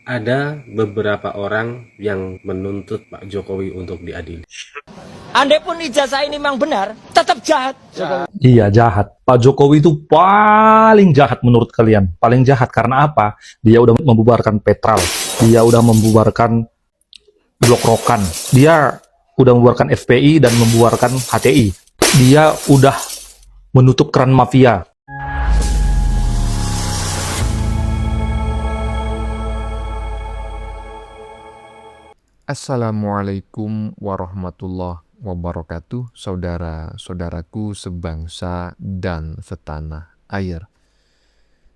Ada beberapa orang yang menuntut Pak Jokowi untuk diadili. Andai pun ijazah ini memang benar, tetap jahat. Iya, jahat. Pak Jokowi itu paling jahat menurut kalian. Paling jahat karena apa? Dia udah membubarkan Petral. Dia udah membubarkan Blok Rokan. Dia udah membubarkan FPI dan membubarkan HTI. Dia udah menutup keran mafia. Assalamualaikum warahmatullahi wabarakatuh, saudara-saudaraku sebangsa dan setanah air.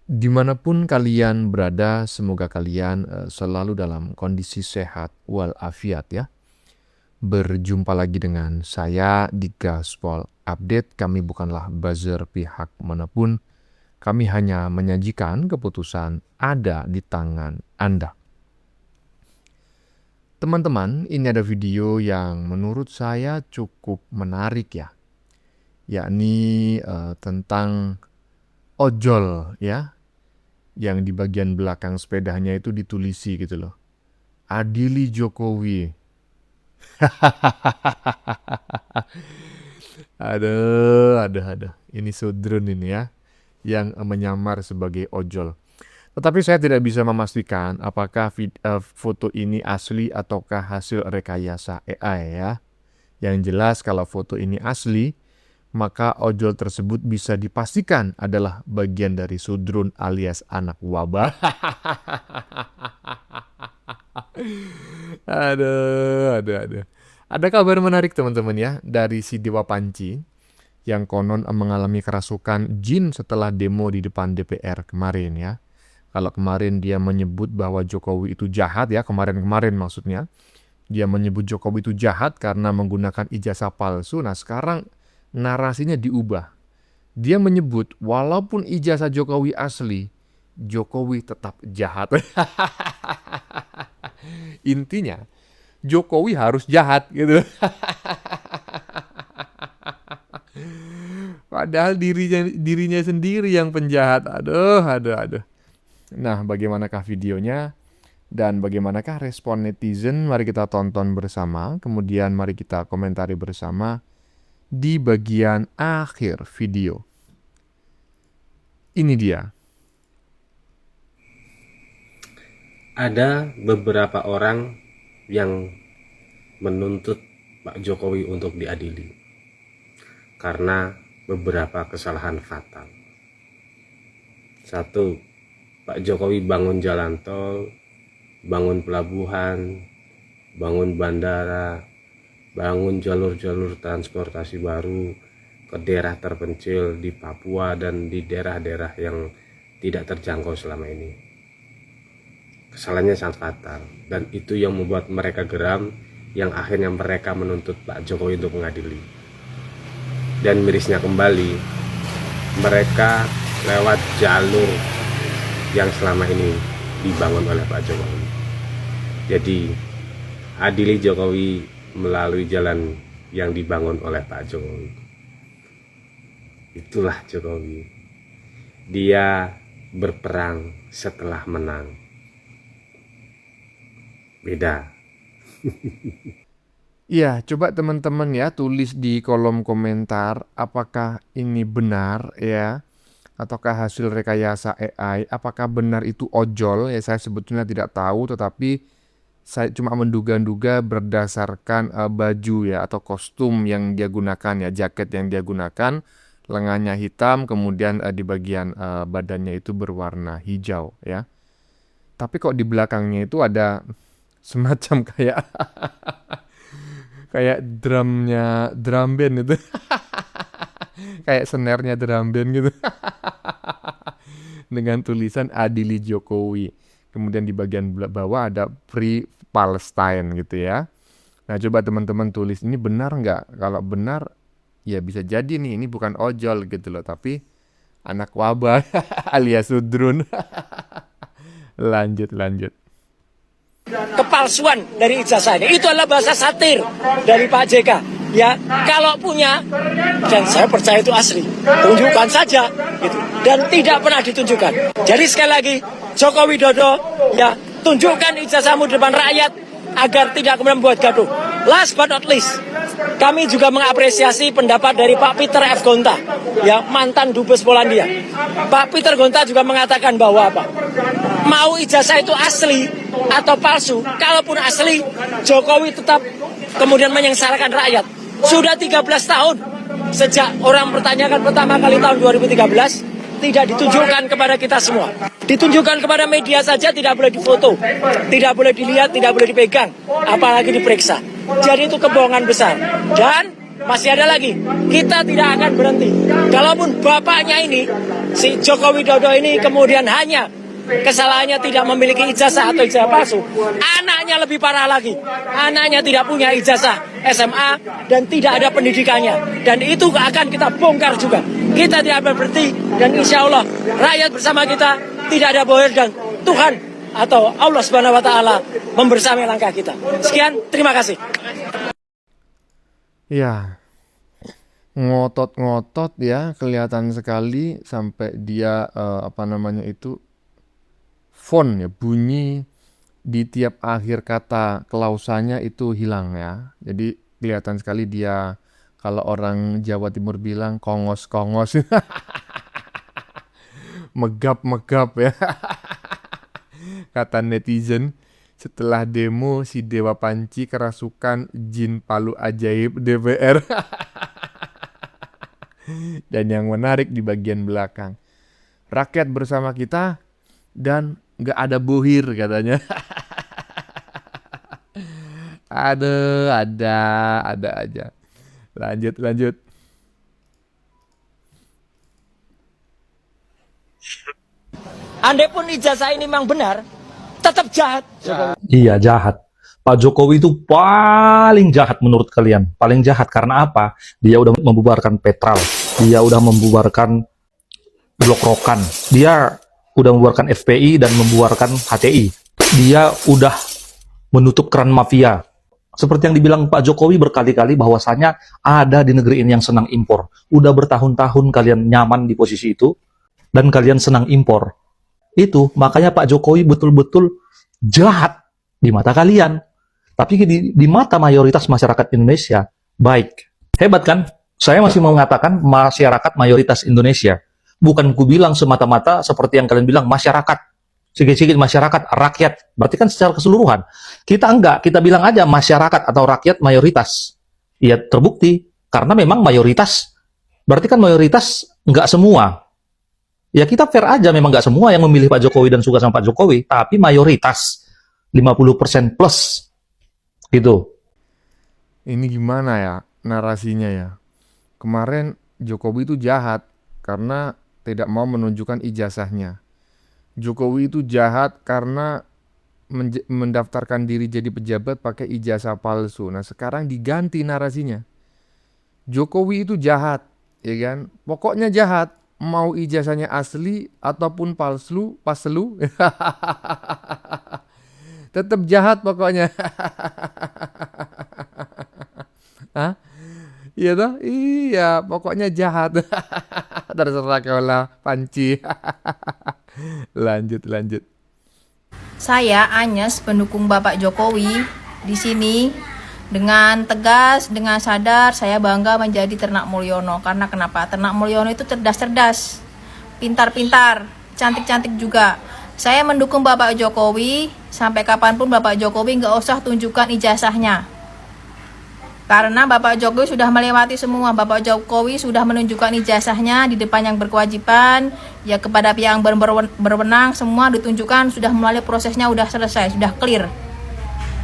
Dimanapun kalian berada, semoga kalian selalu dalam kondisi sehat walafiat ya. Berjumpa lagi dengan saya di Gaspol Update. Kami bukanlah buzzer pihak manapun. Kami hanya menyajikan keputusan ada di tangan Anda. Teman-teman, ini ada video yang menurut saya cukup menarik ya. Yakni tentang ojol ya. Yang di bagian belakang sepedanya itu ditulisi gitu loh. Adili Jokowi. Aduh. Ini sudrun ini ya. Yang menyamar sebagai ojol. Tetapi saya tidak bisa memastikan apakah foto ini asli ataukah hasil rekayasa AI ya. Yang jelas kalau foto ini asli, maka ojol tersebut bisa dipastikan adalah bagian dari sudrun alias anak wabah. Aduh. Ada kabar menarik teman-teman ya dari si Dewa Panci yang konon mengalami kerasukan jin setelah demo di depan DPR kemarin ya. Kalau kemarin dia menyebut bahwa Jokowi itu jahat ya, kemarin maksudnya. Dia menyebut Jokowi itu jahat karena menggunakan ijazah palsu. Nah sekarang narasinya diubah. Dia menyebut walaupun ijazah Jokowi asli, Jokowi tetap jahat. Intinya Jokowi harus jahat gitu. Padahal dirinya sendiri yang penjahat. Aduh. Nah, bagaimanakah videonya dan bagaimanakah respon netizen? Mari kita tonton bersama, kemudian mari kita komentari bersama di bagian akhir video. Ini dia. Ada beberapa orang yang menuntut Pak Jokowi untuk diadili karena beberapa kesalahan fatal. Satu, Pak Jokowi bangun jalan tol, bangun pelabuhan, bangun bandara, bangun jalur-jalur transportasi baru ke daerah terpencil di Papua dan di daerah-daerah yang tidak terjangkau selama ini. Kesalahannya sangat fatal dan itu yang membuat mereka geram, yang akhirnya mereka menuntut Pak Jokowi untuk mengadili. Dan mirisnya kembali, mereka lewat jalur yang selama ini dibangun oleh Pak Jokowi. Jadi adili Jokowi melalui jalan yang dibangun oleh Pak Jokowi. Itulah Jokowi. Dia berperang setelah menang. Beda. Iya, coba teman-teman ya tulis di kolom komentar apakah ini benar ya. Ataukah hasil rekayasa AI, apakah benar itu ojol? Ya saya sebetulnya tidak tahu, tetapi saya cuma menduga-duga berdasarkan baju ya atau kostum yang dia gunakan ya, jaket yang dia gunakan, lengannya hitam, kemudian di bagian badannya itu berwarna hijau ya. Tapi kok di belakangnya itu ada semacam kayak drum band itu. Kayak snare-nya drum band gitu. Dengan tulisan Adili Jokowi. Kemudian di bagian bawah ada Free Palestine gitu ya. Nah coba teman-teman tulis ini benar nggak? Kalau benar ya bisa jadi nih ini bukan ojol gitu loh. Tapi anak wabah alias sudrun. Lanjut. Kepalsuan dari ijazah ini itu adalah bahasa satir dari Pak JK. Ya, kalau punya dan saya percaya itu asli, tunjukkan saja gitu. Dan tidak pernah ditunjukkan. Jadi sekali lagi Joko Widodo ya tunjukkan ijazahmu di depan rakyat agar tidak kemudian membuat gaduh. Last but not least, kami juga mengapresiasi pendapat dari Pak Peter F. Gonta, ya, mantan Dubes Polandia. Pak Peter Gonta juga mengatakan bahwa apa? Mau ijazah itu asli atau palsu, kalaupun asli, Jokowi tetap kemudian menyengsarakan rakyat. Sudah 13 tahun sejak orang pertanyakan pertama kali tahun 2013, tidak ditunjukkan kepada kita semua. Ditunjukkan kepada media saja, tidak boleh difoto, tidak boleh dilihat, tidak boleh dipegang, apalagi diperiksa. Jadi itu kebohongan besar. Dan masih ada lagi, kita tidak akan berhenti. Kalaupun bapaknya ini, si Joko Widodo ini kemudian hanya kesalahannya tidak memiliki ijazah atau ijazah palsu, anaknya lebih parah lagi. Anaknya tidak punya ijazah SMA dan tidak ada pendidikannya. Dan itu akan kita bongkar juga. Kita tidak akan berhenti dan insya Allah rakyat bersama kita, tidak ada bohong, dan Tuhan atau Allah Subhanahu wa taala membersamai langkah kita. Sekian, terima kasih. Ya, ngotot-ngotot ya, kelihatan sekali sampai dia font ya, bunyi di tiap akhir kata klausannya itu hilang ya. Jadi kelihatan sekali dia, kalau orang Jawa Timur bilang kongos-kongos, megap-megap ya. Kata netizen, setelah demo si Dewa Panci kerasukan jin palu ajaib DPR. Dan yang menarik di bagian belakang, rakyat bersama kita dan nggak ada bohir katanya. Ada aja. Lanjut. Andai pun ijazah ini memang benar, tetap jahat. Iya, jahat. Pak Jokowi itu paling jahat menurut kalian. Paling jahat karena apa? Dia udah membubarkan Petral. Dia udah membubarkan Blok Rokan. Dia udah membubarkan FPI dan membubarkan HTI. Dia udah menutup keran mafia. Seperti yang dibilang Pak Jokowi berkali-kali bahwasanya ada di negeri ini yang senang impor. Udah bertahun-tahun kalian nyaman di posisi itu dan kalian senang impor. Itu makanya Pak Jokowi betul-betul jahat di mata kalian. Tapi di mata mayoritas masyarakat Indonesia baik. Hebat kan? Saya masih mau mengatakan masyarakat mayoritas Indonesia. Bukan ku bilang semata-mata seperti yang kalian bilang masyarakat. Sedikit-sedikit masyarakat, rakyat. Berarti kan secara keseluruhan. Kita enggak, kita bilang aja masyarakat atau rakyat mayoritas. Ya terbukti. Karena memang mayoritas. Berarti kan mayoritas enggak semua. Ya kita fair aja, memang enggak semua yang memilih Pak Jokowi dan suka sama Pak Jokowi. Tapi mayoritas. 50% plus. Gitu. Ini gimana ya narasinya ya? Kemarin Jokowi itu jahat karena tidak mau menunjukkan ijazahnya. Jokowi itu jahat karena mendaftarkan diri jadi pejabat pakai ijazah palsu. Nah sekarang diganti narasinya. Jokowi itu jahat, ya kan? Pokoknya jahat. Mau ijazahnya asli ataupun palsu, tetap jahat pokoknya. Hah? Iya toh? Iya, pokoknya jahat. Terserah kau lah, Panci. Lanjut. Saya Anyes, pendukung Bapak Jokowi. Di sini dengan tegas, dengan sadar, saya bangga menjadi Ternak Mulyono. Karena kenapa? Ternak Mulyono itu cerdas-cerdas, pintar-pintar, cantik-cantik juga. Saya mendukung Bapak Jokowi. Sampai kapanpun Bapak Jokowi nggak usah tunjukkan ijazahnya. Karena Bapak Jokowi sudah melewati semua. Bapak Jokowi sudah menunjukkan ijazahnya di depan yang berkewajiban, ya kepada pihak yang berwenang, semua ditunjukkan, sudah melalui prosesnya, sudah selesai, sudah clear.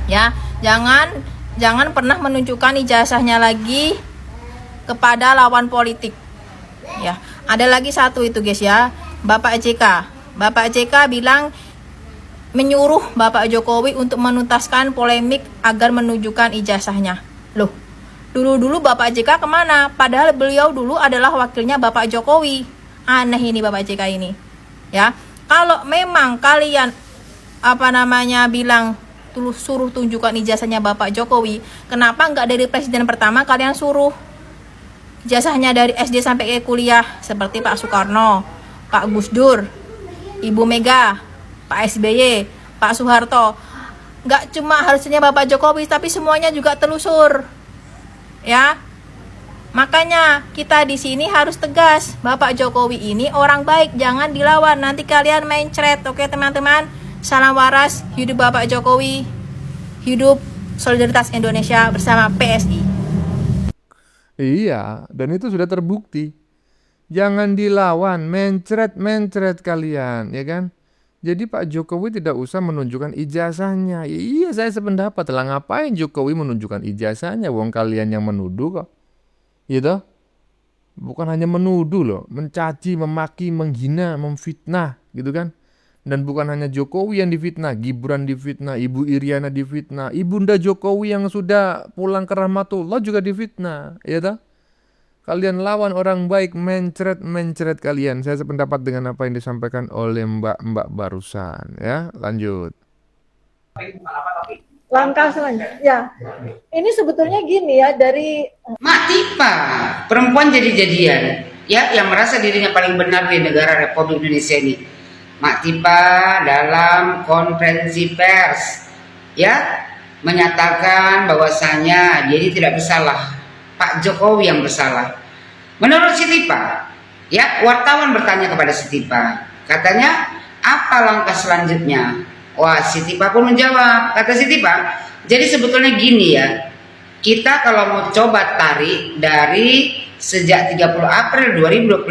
Ya, jangan pernah menunjukkan ijazahnya lagi kepada lawan politik. Ya, ada lagi satu itu guys ya, Bapak JK bilang menyuruh Bapak Jokowi untuk menuntaskan polemik agar menunjukkan ijazahnya. Loh, dulu Bapak JK kemana? Padahal beliau dulu adalah wakilnya Bapak Jokowi. Aneh ini Bapak JK ini. Ya, kalau memang kalian bilang suruh tunjukkan ijazahnya Bapak Jokowi, kenapa nggak dari presiden pertama kalian suruh ijazahnya dari SD sampai kuliah seperti Pak Soekarno, Pak Gus Dur, Ibu Mega, Pak SBY. Pak Soeharto. Nggak cuma harusnya Bapak Jokowi, tapi semuanya juga telusur. Ya. Makanya kita di sini harus tegas. Bapak Jokowi ini orang baik, jangan dilawan. Nanti kalian main thread. Oke teman-teman. Salam waras, hidup Bapak Jokowi. Hidup Solidaritas Indonesia bersama PSI. Iya, dan itu sudah terbukti. Jangan dilawan, mencret kalian, ya kan? Jadi Pak Jokowi tidak usah menunjukkan ijazahnya. Ya, iya, saya sependapat. Lah ngapain Jokowi menunjukkan ijazahnya? Wong kalian yang menuduh kok. Gitu? Bukan hanya menuduh loh, mencaci, memaki, menghina, memfitnah, gitu kan? Dan bukan hanya Jokowi yang difitnah, Gibran difitnah, Ibu Iriana difitnah, Ibunda Jokowi yang sudah pulang ke rahmatullah juga difitnah, ya toh? Kalian lawan orang baik, mencret kalian. Saya sependapat dengan apa yang disampaikan oleh Mbak barusan, ya. Lanjut. Langkah selanjutnya, ya. Ini sebetulnya gini ya, dari Mak Tipa, perempuan jadi-jadian, ya, yang merasa dirinya paling benar di negara Republik Indonesia ini. Mak Tipa dalam konferensi pers, ya, menyatakan bahwasanya dia ini tidak bersalah, Pak Jokowi yang bersalah. Menurut si Tipa, ya, wartawan bertanya kepada si Tipa, katanya apa langkah selanjutnya? Wah, si Tipa pun menjawab, kata si Tipa, jadi sebetulnya gini ya, kita kalau mau coba tarik dari sejak 30 April 2025,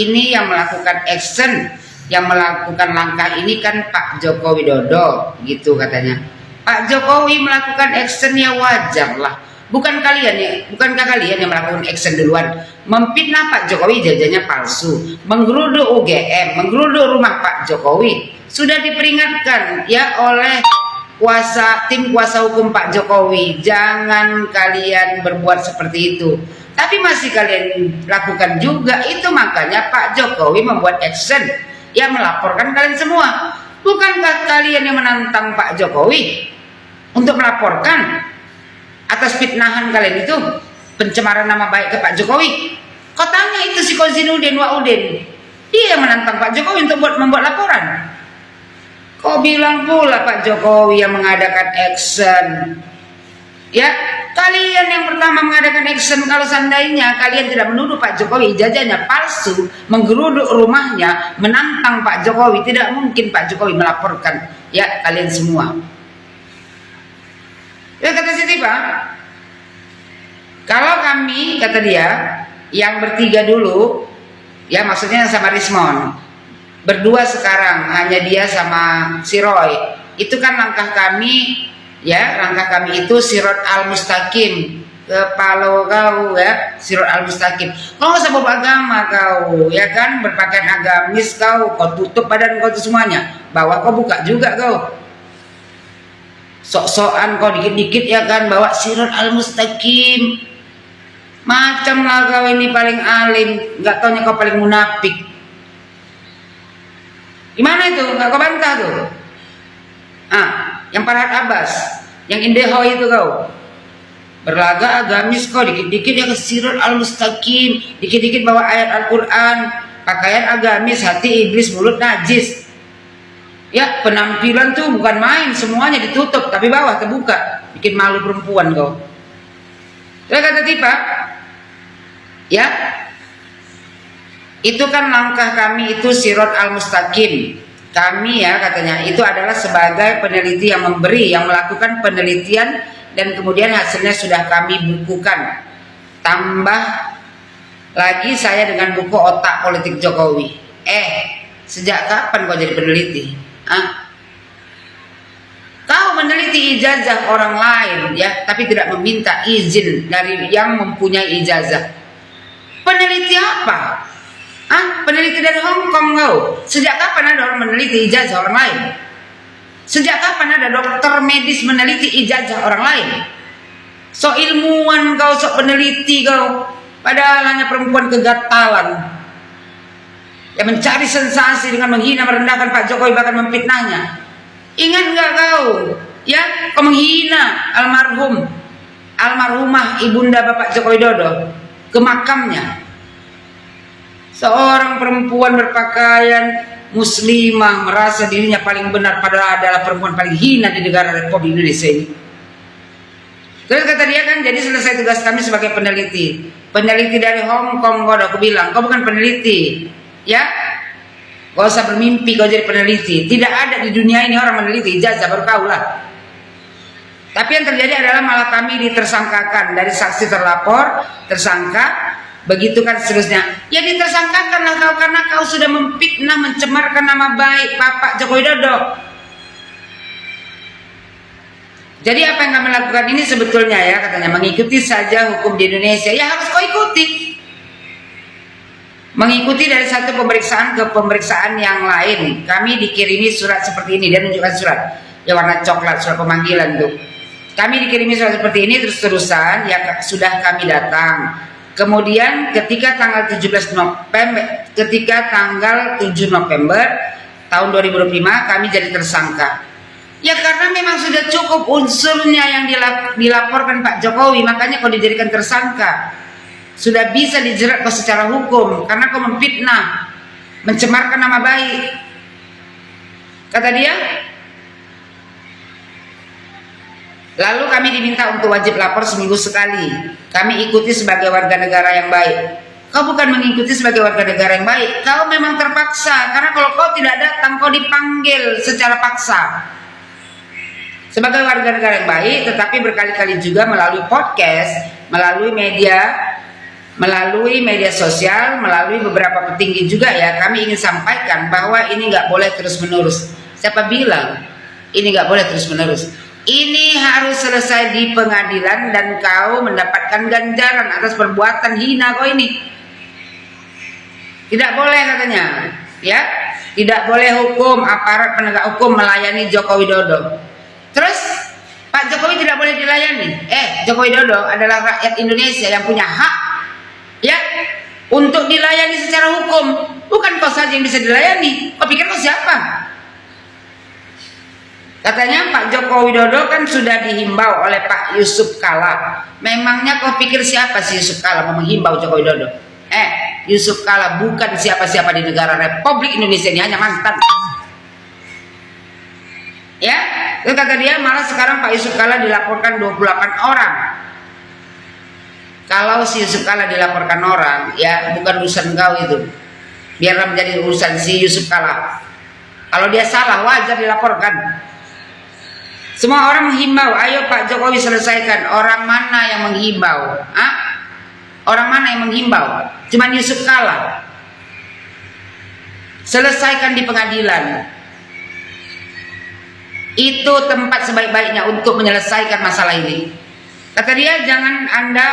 ini yang melakukan action, yang melakukan langkah ini kan Pak Joko Widodo, gitu katanya. Pak Jokowi melakukan action ya wajar lah. Bukankah kalian yang melakukan action duluan? Memfitnah Pak Jokowi jajannya palsu, menggeruduk UGM, menggeruduk rumah Pak Jokowi. Sudah diperingatkan ya oleh tim kuasa hukum Pak Jokowi, jangan kalian berbuat seperti itu. Tapi masih kalian lakukan juga itu, makanya Pak Jokowi membuat action, ya, melaporkan kalian semua. Bukankah kalian yang menantang Pak Jokowi untuk melaporkan atas fitnahan kalian itu, pencemaran nama baik ke Pak Jokowi? Kau tanya itu si Kozinudin Waudin, dia yang menantang Pak Jokowi untuk membuat laporan. Kau bilang pula Pak Jokowi yang mengadakan action. Ya, kalian yang pertama mengadakan action. Kalau seandainya kalian tidak menuduh Pak Jokowi ijazahnya palsu, menggeruduk rumahnya, menantang Pak Jokowi, tidak mungkin Pak Jokowi melaporkan, ya, kalian semua. Ya, kata si Tipa, kalau kami, kata dia, yang bertiga dulu, ya, maksudnya sama Rismon, berdua sekarang hanya dia sama si Roy, itu kan langkah kami. Ya, langkah kami itu Sirot Al-Mustaqim, kepala kau, ya, Sirot Al-Mustaqim. Kau nggak usah bawa agama kau, ya kan, berpakaian agamis kau tutup badan kau itu semuanya, bawah kau buka juga kau. Sok-sokan kau dikit-dikit, ya kan, bawa Sirot Al-Mustaqim. Macam lah kau ini paling alim, nggak taunya kau paling munafik. Gimana itu? Nggak kau bantah tuh? Yang Farhad Abbas, yang Indeho itu kau berlaga agamis kau, dikit-dikit ya ke Sirot Al-Mustaqim, dikit-dikit bawa ayat Al-Quran, pakaian agamis, hati iblis, mulut najis. Ya, penampilan tuh bukan main, semuanya ditutup tapi bawah terbuka, bikin malu perempuan kau. Ya, kata Tipa, ya, itu kan langkah kami itu Sirot Al-Mustaqim. Kami, ya, katanya itu adalah sebagai peneliti yang melakukan penelitian dan kemudian hasilnya sudah kami bukukan. Tambah lagi saya dengan buku Otak Politik Jokowi. Sejak kapan kau jadi peneliti? Kau meneliti ijazah orang lain, ya, tapi tidak meminta izin dari yang mempunyai ijazah. Peneliti apa? Peneliti dari Hong Kong kau. Sejak kapan ada orang meneliti ijazah orang lain? Sejak kapan ada dokter medis meneliti ijazah orang lain? Sok ilmuwan kau, sok peneliti kau. Padahal hanya perempuan kegatalan yang mencari sensasi dengan menghina, merendahkan Pak Jokowi, bahkan memfitnahnya. Ingat nggak kau? Ya, kau menghina almarhumah ibunda Bapak Joko Widodo ke makamnya. Seorang perempuan berpakaian muslimah, merasa dirinya paling benar, padahal adalah perempuan paling hina di negara Republik Indonesia ini. Terus kata dia kan, jadi selesai tugas kami sebagai peneliti. Peneliti dari Hong Kong, aku bilang, kau bukan peneliti, ya? Kau usah bermimpi kau jadi peneliti. Tidak ada di dunia ini orang meneliti, ijazah baru kau lah. Tapi yang terjadi adalah malah kami ditersangkakan dari saksi terlapor, tersangka, begitu kan seterusnya. Ya ditersangkakanlah kau karena kau sudah memfitnah, mencemarkan nama baik Bapak Joko Widodo. Jadi apa yang kami lakukan ini sebetulnya ya katanya mengikuti saja hukum di Indonesia. Ya harus kau ikuti. Mengikuti dari satu pemeriksaan ke pemeriksaan yang lain. Kami dikirimi surat seperti ini. Dia menunjukkan surat yang warna coklat, surat pemanggilan tuh. Kami dikirimi surat seperti ini terus-terusan ya sudah kami datang. Kemudian ketika tanggal 7 November tahun 2025 kami jadi tersangka. Ya karena memang sudah cukup unsurnya yang dilaporkan Pak Jokowi, makanya kau dijadikan tersangka. Sudah bisa dijerat kau secara hukum karena kau memfitnah, mencemarkan nama baik. Kata dia. Lalu kami diminta untuk wajib lapor seminggu sekali. Kami ikuti sebagai warga negara yang baik. Kau bukan mengikuti sebagai warga negara yang baik. Kau memang terpaksa. Karena kalau kau tidak datang, kau dipanggil secara paksa. Sebagai warga negara yang baik, tetapi berkali-kali juga melalui podcast, melalui media sosial, melalui beberapa petinggi juga ya, kami ingin sampaikan bahwa ini nggak boleh terus-menerus. Siapa bilang ini nggak boleh terus-menerus? Ini harus selesai di pengadilan dan kau mendapatkan ganjaran atas perbuatan hina kau ini. Tidak boleh katanya, ya. Tidak boleh hukum, aparat penegak hukum melayani Joko Widodo. Terus Pak Jokowi tidak boleh dilayani. Joko Widodo adalah rakyat Indonesia yang punya hak, ya, untuk dilayani secara hukum. Bukan kau saja yang bisa dilayani. Kau pikir kau siapa? Katanya Pak Joko Widodo kan sudah dihimbau oleh Pak Yusuf Kala. Memangnya kau pikir siapa sih Yusuf Kala mau menghimbau Joko Widodo? Yusuf Kala bukan siapa-siapa di negara Republik Indonesia ini, hanya mantan. Ya, itu kata dia malah sekarang Pak Yusuf Kala dilaporkan 28 orang. Kalau si Yusuf Kala dilaporkan orang, ya bukan urusan kau itu. Biarlah menjadi urusan si Yusuf Kala. Kalau dia salah wajar dilaporkan. Semua orang menghimbau, ayo Pak Jokowi selesaikan. Orang mana yang menghimbau? Orang mana yang menghimbau? Cuman Yusuf Kala. Selesaikan di pengadilan. Itu tempat sebaik-baiknya untuk menyelesaikan masalah ini. Kata dia, jangan Anda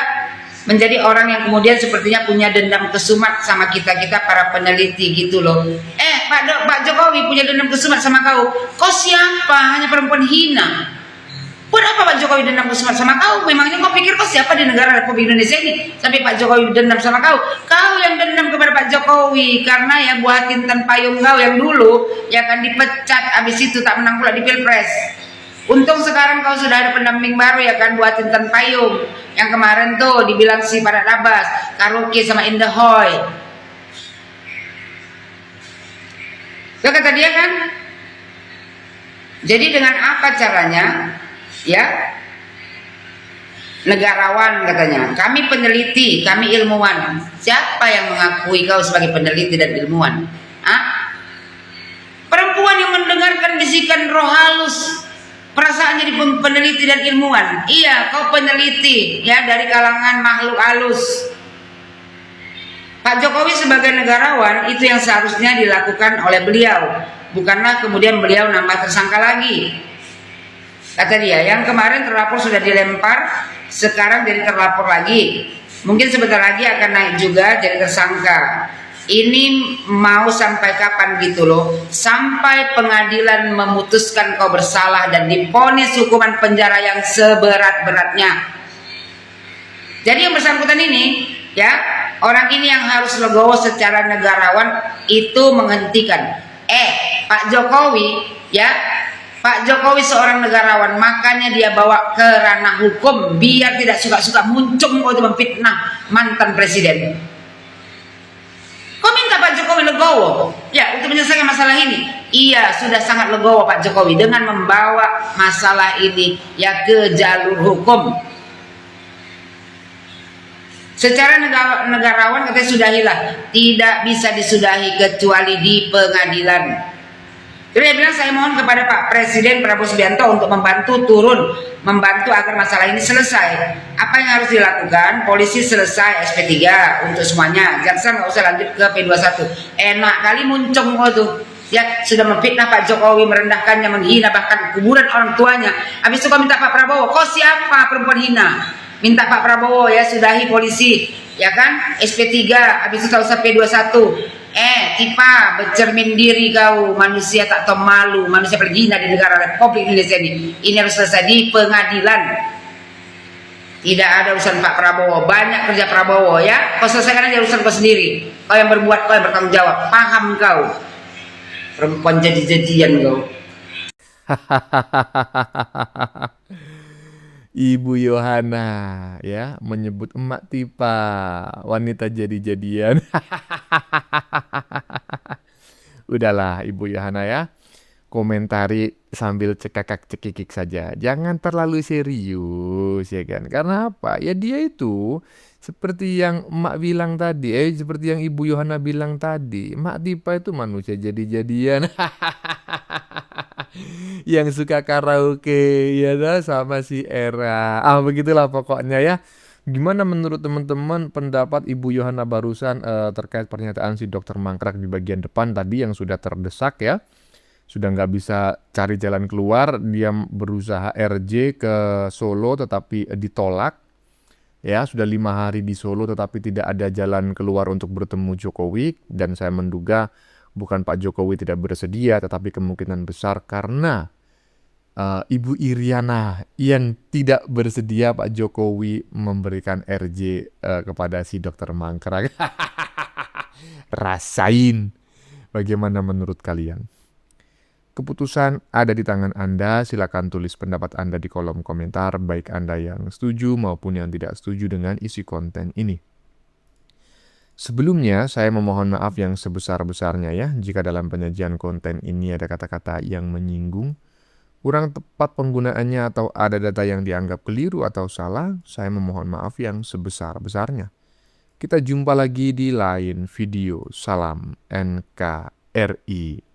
menjadi orang yang kemudian sepertinya punya dendam kesumat sama kita-kita para peneliti gitu loh. Pak Jokowi punya dendam kesumat sama kau. Kau siapa? Hanya perempuan hina. Buat apa Pak Jokowi dendam kesumat sama kau? Memangnya kau pikir kau siapa di negara Republik Indonesia ini sampai Pak Jokowi dendam sama kau? Kau yang dendam kepada Pak Jokowi karena ya buah tintan payung kau yang dulu ya kan dipecat, habis itu tak menang pula di Pilpres. Untung sekarang kau sudah ada pendamping baru ya kan, buat tintan payung. Yang kemarin tuh dibilang si Padat Abbas, karaoke sama Indah Hoy. Itu kata dia kan. Jadi dengan apa caranya? Ya, negarawan katanya. Kami peneliti, kami ilmuwan. Siapa yang mengakui kau sebagai peneliti dan ilmuwan? Perempuan yang mendengarkan bisikan roh halus, perasaan jadi peneliti dan ilmuwan. Iya, kau peneliti ya dari kalangan makhluk halus. Pak Jokowi sebagai negarawan itu yang seharusnya dilakukan oleh beliau, bukanlah kemudian beliau nambah tersangka lagi. Kata dia, yang kemarin terlapor sudah dilempar, sekarang jadi terlapor lagi. Mungkin sebentar lagi akan naik juga jadi tersangka. Ini mau sampai kapan gitu loh? Sampai pengadilan memutuskan kau bersalah dan divonis hukuman penjara yang seberat-beratnya. Jadi yang bersangkutan ini, ya, orang ini yang harus legowo secara negarawan itu menghentikan. Pak Jokowi, ya, Pak Jokowi seorang negarawan, makanya dia bawa ke ranah hukum biar tidak suka-suka muncung untuk memfitnah mantan presiden. Kau minta Pak Jokowi legowo, Ya, untuk menyelesaikan masalah ini, ia sudah sangat legowo Pak Jokowi dengan membawa masalah ini ya ke jalur hukum. Secara negarawan katanya sudahilah, tidak bisa disudahi kecuali di pengadilan. Jadi dia bilang saya mohon kepada Pak Presiden Prabowo Subianto untuk membantu membantu agar masalah ini selesai. Apa yang harus dilakukan? Polisi selesai SP3 untuk semuanya. Jaksa nggak usah lanjut ke P21. Enak kali muncung tuh. Ya sudah memfitnah Pak Jokowi, merendahkannya, menghina bahkan kuburan orang tuanya. Habis itu kau minta Pak Prabowo, kau siapa perempuan hina? Minta Pak Prabowo ya sudahi polisi, ya kan? SP3, habis itu tak usah P21. Tipa bercermin diri kau, manusia tak tahu malu, manusia paling hina di negara Republik Indonesia ini. Ini harus selesai di pengadilan. Tidak ada urusan Pak Prabowo, banyak kerja Prabowo ya. Kau selesaikan aja urusan kau sendiri. Kau yang berbuat, kau yang bertanggung jawab. Paham kau? Perempuan jadi-jadian kau. Ibu Yohana ya menyebut emak Tipa wanita jadi-jadian. Udahlah Ibu Yohana ya, komentari sambil cekakak-cekikik saja. Jangan terlalu serius ya kan. Karena apa? Ya dia itu seperti yang emak bilang tadi, seperti yang Ibu Yohana bilang tadi. Emak Tipa itu manusia jadi-jadian. Yang suka karaoke ya dah sama si Era. Begitulah pokoknya ya. Gimana menurut teman-teman pendapat Ibu Yohana barusan terkait pernyataan si Dokter Mangkrak di bagian depan tadi yang sudah terdesak ya, sudah nggak bisa cari jalan keluar, dia berusaha RJ ke Solo tetapi ditolak ya, sudah 5 hari di Solo tetapi tidak ada jalan keluar untuk bertemu Jokowi, dan saya menduga bukan Pak Jokowi tidak bersedia, tetapi kemungkinan besar karena Ibu Iriana yang tidak bersedia Pak Jokowi memberikan RJ kepada si Dokter Mangkrak. Rasain. Bagaimana menurut kalian? Keputusan ada di tangan Anda. Silakan tulis pendapat Anda di kolom komentar, baik Anda yang setuju maupun yang tidak setuju dengan isi konten ini. Sebelumnya, saya memohon maaf yang sebesar-besarnya ya, jika dalam penyajian konten ini ada kata-kata yang menyinggung, kurang tepat penggunaannya atau ada data yang dianggap keliru atau salah, saya memohon maaf yang sebesar-besarnya. Kita jumpa lagi di lain video. Salam NKRI.